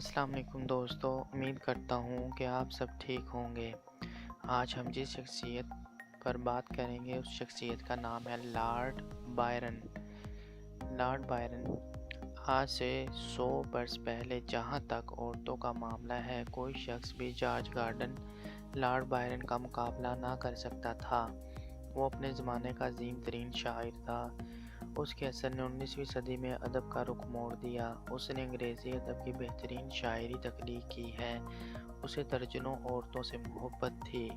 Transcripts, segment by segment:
السلام علیکم دوستو، امید کرتا ہوں کہ آپ سب ٹھیک ہوں گے۔ آج ہم جس شخصیت پر بات کریں گے اس شخصیت کا نام ہے لارڈ بائرن۔ لارڈ بائرن آج سے 100 برس پہلے جہاں تک عورتوں کا معاملہ ہے کوئی شخص بھی جارج گارڈن لارڈ بائرن کا مقابلہ نہ کر سکتا تھا۔ وہ اپنے زمانے کا عظیم ترین شاعر تھا۔ اس کے اثر نے 19ویں صدی میں ادب کا رخ موڑ دیا۔ اس نے انگریزی ادب کی بہترین شاعری تخلیق کی ہے۔ اسے درجنوں عورتوں سے محبت تھی،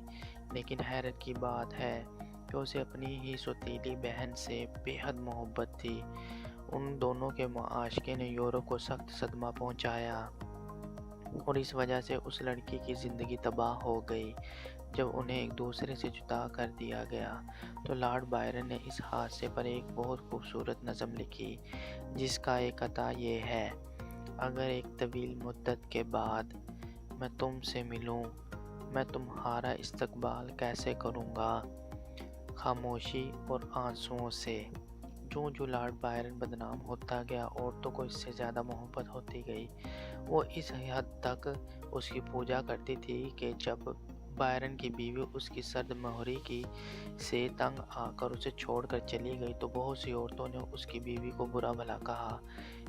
لیکن حیرت کی بات ہے کہ اسے اپنی ہی سوتیلی بہن سے بے حد محبت تھی۔ ان دونوں کے معاشقے نے یورپ کو سخت صدمہ پہنچایا اور اس وجہ سے اس لڑکی کی زندگی تباہ ہو گئی۔ جب انہیں ایک دوسرے سے جدا کر دیا گیا تو لارڈ بائرن نے اس حادثے پر ایک بہت خوبصورت نظم لکھی، جس کا ایک قطعہ یہ ہے: اگر ایک طویل مدت کے بعد میں تم سے ملوں، میں تمہارا استقبال کیسے کروں گا؟ خاموشی اور آنسوؤں سے۔ جو لارڈ بائرن بدنام ہوتا گیا، عورتوں کو اس سے زیادہ محبت ہوتی گئی۔ وہ اس حد تک اس کی پوجا کرتی تھی کہ جب بائرن کی بیوی اس کی سرد مہری کی سے تنگ آ کر اسے چھوڑ کر چلی گئی تو بہت سی عورتوں نے اس کی بیوی کو برا بھلا کہا۔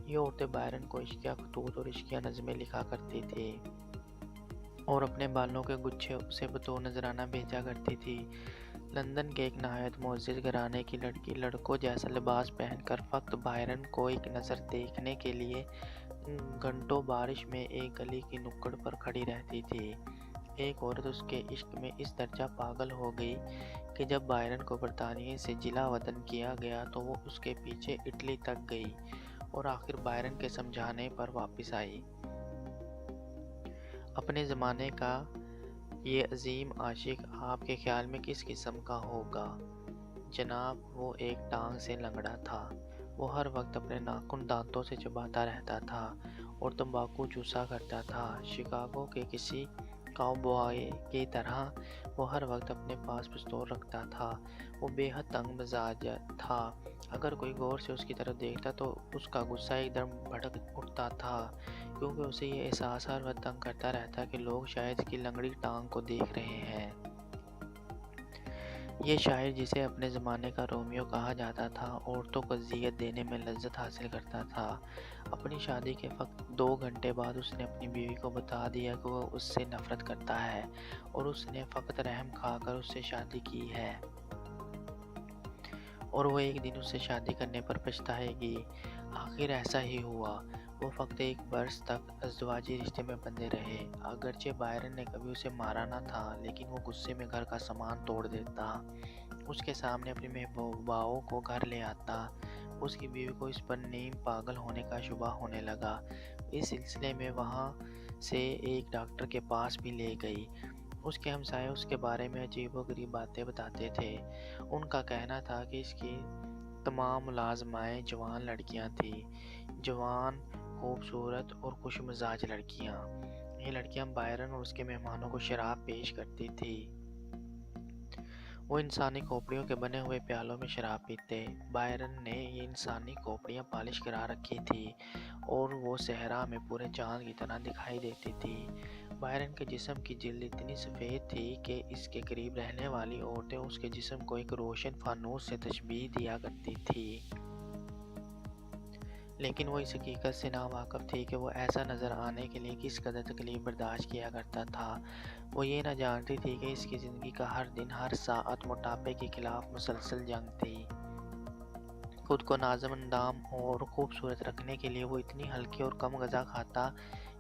یہ عورتیں بائرن کو عشقیہ خطوط اور عشقیہ نظمیں لکھا کرتی تھیں اور اپنے بالوں کے گچھے اسے بطور نذرانہ بھیجا کرتی تھی۔ لندن کے ایک نہایت معزز گھرانے کی لڑکی لڑکوں جیسا لباس پہن کر فقط بائرن کو ایک نظر دیکھنے کے لیے گھنٹوں بارش میں ایک گلی کی نکڑ پر کھڑی رہتی تھی۔ ایک عورت اس کے عشق میں اس درجہ پاگل ہو گئی کہ جب بائرن کو برطانیہ سے جلا وطن کیا گیا تو وہ اس کے پیچھے اٹلی تک گئی اور آخر بائرن کے سمجھانے پر واپس آئی۔ اپنے زمانے کا یہ عظیم عاشق آپ کے خیال میں کس قسم کا ہوگا؟ جناب، وہ ایک ٹانگ سے لنگڑا تھا۔ وہ ہر وقت اپنے ناخن دانتوں سے چباتا رہتا تھا اور تمباکو چوسا کرتا تھا۔ شکاگو کے کسی کاؤبوائے کی طرح وہ ہر وقت اپنے پاس پستول رکھتا تھا۔ وہ بے حد تنگ مزاج تھا۔ اگر کوئی غور سے اس کی طرف دیکھتا تو اس کا غصہ ایک دم بھڑک اٹھتا تھا، کیونکہ اسے یہ احساس ہر وقت تنگ کرتا رہتا کہ لوگ شاید اس کی لنگڑی ٹانگ کو دیکھ رہے ہیں۔ یہ شاعر، جسے اپنے زمانے کا رومیو کہا جاتا تھا، عورتوں کو اذیت دینے میں لذت حاصل کرتا تھا۔ اپنی شادی کے فقط 2 گھنٹے بعد اس نے اپنی بیوی کو بتا دیا کہ وہ اس سے نفرت کرتا ہے اور اس نے فقط رحم کھا کر اس سے شادی کی ہے اور وہ ایک دن اس سے شادی کرنے پر پچھتائے گی۔ آخر ایسا ہی ہوا۔ وہ فقط 1 برس تک ازدواجی رشتے میں بندھے رہے۔ اگرچہ بائرن نے کبھی اسے مارا نہ تھا، لیکن وہ غصے میں گھر کا سامان توڑ دیتا، اس کے سامنے اپنی محبوباؤں کو گھر لے آتا۔ اس کی بیوی کو اس پر نیم پاگل ہونے کا شبہ ہونے لگا۔ اس سلسلے میں وہاں سے ایک ڈاکٹر کے پاس بھی لے گئی۔ اس کے ہمسائے اس کے بارے میں عجیب و غریب باتیں بتاتے تھے۔ ان کا کہنا تھا کہ اس کی تمام ملازمائیں جوان لڑکیاں تھیں، جوان، خوبصورت اور خوش مزاج لڑکیاں۔ یہ لڑکیاں بائرن اور اس کے مہمانوں کو شراب پیش کرتی تھیں۔ وہ انسانی کھوپڑیوں کے بنے ہوئے پیالوں میں شراب پیتے۔ بائرن نے یہ انسانی کھوپڑیاں پالش کرا رکھی تھیں اور وہ صحرا میں پورے چاند کی طرح دکھائی دیتی تھیں۔ بائرن کے جسم کی جلد اتنی سفید تھی کہ اس کے قریب رہنے والی عورتیں اس کے جسم کو ایک روشن فانوس سے تشبیہ دیا کرتی تھیں، لیکن وہ اس حقیقت سے ناواقف تھی کہ وہ ایسا نظر آنے کے لیے کس قدر تکلیف برداشت کیا کرتا تھا۔ وہ یہ نہ جانتی تھی کہ اس کی زندگی کا ہر دن، ہر ساعت موٹاپے کے خلاف مسلسل جنگ تھی۔ خود کو نازم اندام اور خوبصورت رکھنے کے لیے وہ اتنی ہلکی اور کم غذا کھاتا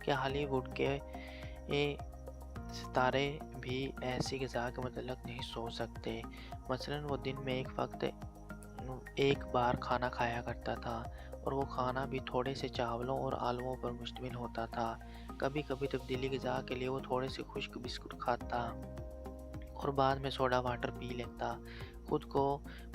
کہ ہالی ووڈ کے ستارے بھی ایسی غذا کے متعلق نہیں سوچ سکتے۔ مثلاً وہ دن میں ایک بار کھانا کھایا کرتا تھا اور وہ کھانا بھی تھوڑے سے چاولوں اور آلووں پر مشتمل ہوتا تھا۔ کبھی کبھی تبدیلی غذا کے لیے وہ تھوڑے سے خشک بسکٹ کھاتا اور بعد میں سوڈا واٹر پی لیتا۔ خود کو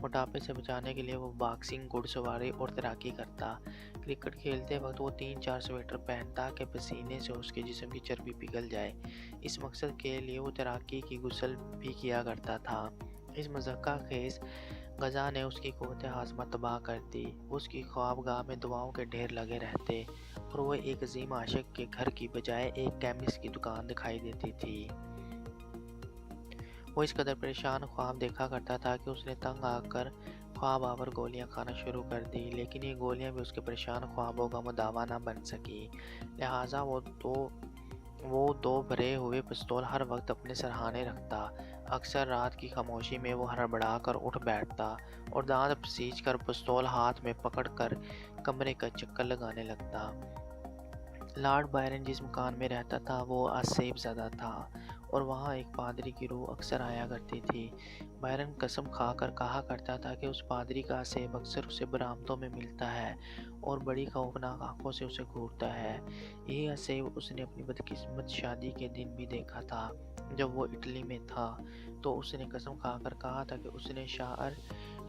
موٹاپے سے بچانے کے لیے وہ باکسنگ، گھڑ سواری اور تیراکی کرتا۔ کرکٹ کھیلتے وقت وہ 3-4 سویٹر پہنتا کہ پسینے سے اس کے جسم کی چربی پگھل جائے۔ اس مقصد کے لیے وہ تیراکی کی غسل بھی کیا کرتا تھا۔ اس مضحکہ خیز غذا نے اس کی قوت ہاضمہ تباہ کر دی۔ اس کی خوابگاہ میں دواؤں کے ڈھیر لگے رہتے اور وہ ایک عظیم عاشق کے گھر کی بجائے ایک کیمسٹ کی دکان دکھائی دیتی تھی۔ وہ اس قدر پریشان خواب دیکھا کرتا تھا کہ اس نے تنگ آ کر خواب آور گولیاں کھانا شروع کر دی، لیکن یہ گولیاں بھی اس کے پریشان خوابوں کا مداوا نہ بن سکی۔ لہٰذا وہ دو بھرے ہوئے پستول ہر وقت اپنے سرہانے رکھتا۔ اکثر رات کی خاموشی میں وہ ہڑبڑا کر اٹھ بیٹھتا اور دانت پیچھ کر پستول ہاتھ میں پکڑ کر کمرے کا چکر لگانے لگتا۔ لارڈ بائرن جس مکان میں رہتا تھا وہ آسیب زدہ تھا اور وہاں ایک پادری کی روح اکثر آیا کرتی تھی۔ بائرن قسم کھا کر کہا کرتا تھا کہ اس پادری کا آسیب اکثر اسے برآمدوں میں ملتا ہے اور بڑی خوفناک آنکھوں سے اسے گھورتا ہے۔ یہی آسیب اس نے اپنی بدقسمت شادی کے دن بھی دیکھا تھا۔ جب وہ اٹلی میں تھا تو اس نے قسم کھا کر کہا تھا کہ اس نے شاعر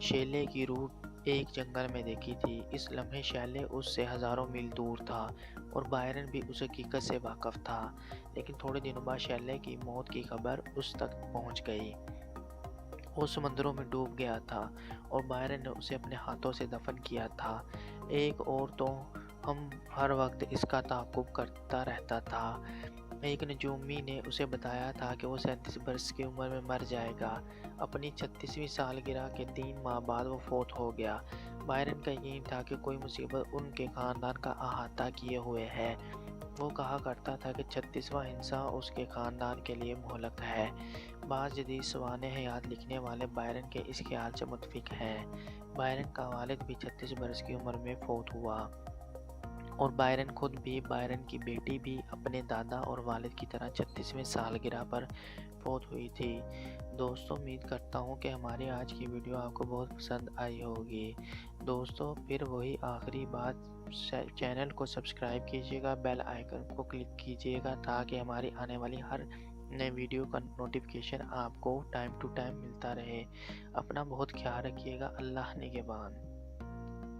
شیلے کی روح ایک جنگل میں دیکھی تھی۔ اس لمحے شیلے اس سے ہزاروں میل دور تھا اور بائرن بھی اس حقیقت سے واقف تھا، لیکن تھوڑے دنوں بعد شیلے کی موت کی خبر اس تک پہنچ گئی۔ وہ سمندروں میں ڈوب گیا تھا اور بائرن نے اسے اپنے ہاتھوں سے دفن کیا تھا۔ ایک اور تو ہم ہر وقت اس کا تعاقب کرتا رہتا تھا۔ ایک نجومی نے اسے بتایا تھا کہ وہ 37 برس کی عمر میں مر جائے گا۔ اپنی 36ویں سالگرہ کے 3 ماہ بعد وہ فوت ہو گیا۔ بائرن کا یقین تھا کہ کوئی مصیبت ان کے خاندان کا احاطہ کیے ہوئے ہے۔ وہ کہا کرتا تھا کہ 36واں ہندسہ اس کے خاندان کے لیے مہلک ہے۔ بعض جدید سوانح حیات لکھنے والے بائرن کے اس خیال سے متفق ہیں۔ بائرن کا والد بھی 36 برس کی عمر میں فوت ہوا اور بائرن خود بھی، بائرن کی بیٹی بھی اپنے دادا اور والد کی طرح 36ویں سالگرہ پر فوت ہوئی تھی۔ دوستو، امید کرتا ہوں کہ ہماری آج کی ویڈیو آپ کو بہت پسند آئی ہوگی۔ دوستو، پھر وہی آخری بات، چینل کو سبسکرائب کیجیے گا، بیل آئیکن کو کلک کیجیے گا تاکہ ہماری آنے والی ہر نئے ویڈیو کا نوٹیفیکیشن آپ کو ٹائم ٹو ٹائم ملتا رہے۔ اپنا بہت خیال رکھیے گا۔ اللہ نگہبان۔